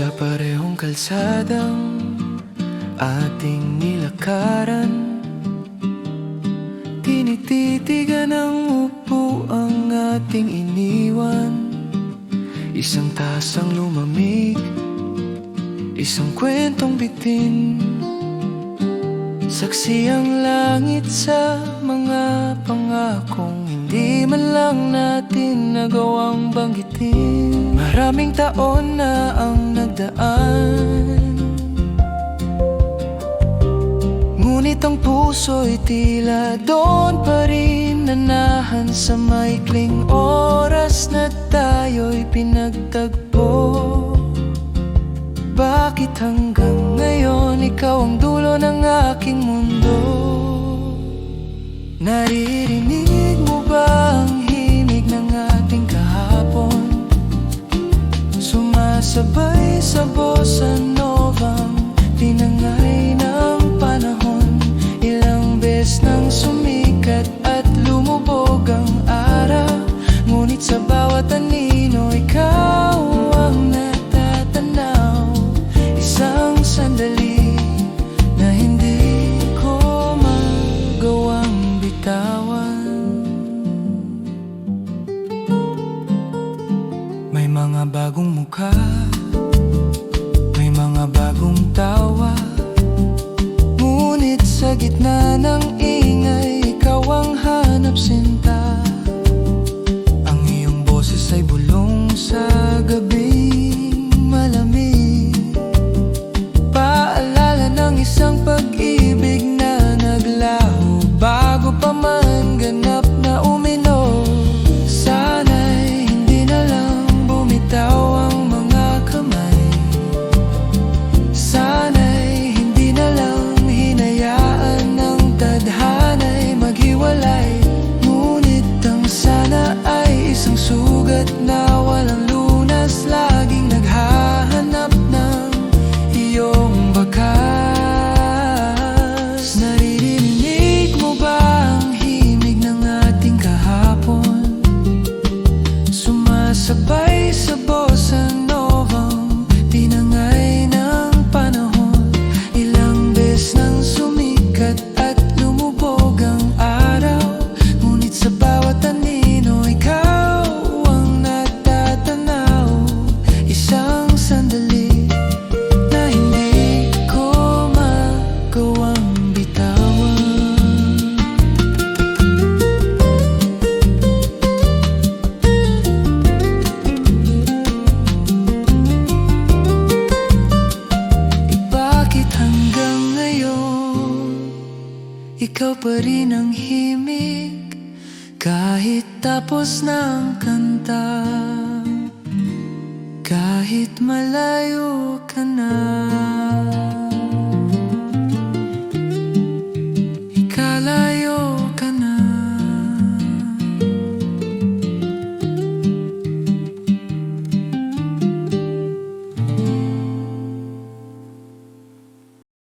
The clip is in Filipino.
Sa parehong kalsadang ating nilakaran, tinititigan ng upo ang ating iniwan. Isang tasang lumamig, isang kwentong bitin. Saksi ang langit sa mga pangakong hindi man lang natin nagawang banggitin. Maraming taon na ang nagdaan, ngunit ang puso'y tila doon pa rin nanahan sa maikling oras na tayo'y pinagtagpo. Bakit hanggang ngayon ikaw ang dulo ng aking mundo? Naririnig mo ba ang himig ng ating kahapon? Sumasabay sa bossa novang tinangay ng panahon. Ilang beses nang sumikat at lumubog ang araw, ngunit sa bawat anino ikaw ang natatanaw. Isang sandali na hindi ko magawang bitawan. May mga bagong mukha, may mga bagong tawa, ngunit sa gitna ng ingay ikaw ang hanap sinta. Ang iyong boses ay bulong sa gabing malamig, paalala ng isang pag-ibig na naglaho bago pa man ganap na umino. Sana'y hindi na lang bumitaw ang mga kamay, sana'y hindi na lang hinayaan ng tadhana'y maghiwalay. Ngunit ang sana ay isang sugat na walang lunas, laging naghahanap ng iyong bakas. Naririnig mo ba ang himig ng ating kahapon? Sumasabay sa bossa novang tinangay ng panahon. Ilang beses nang sumikat at lumubog ang araw, ngunit sa bawat anino ikaw ang natatanaw. Isang sandali na hindi ko magawang bitawan. Bakit hanggang ngayon ikaw pa rin ang himig, kahit tapos ng kanta, kahit malayo ka na?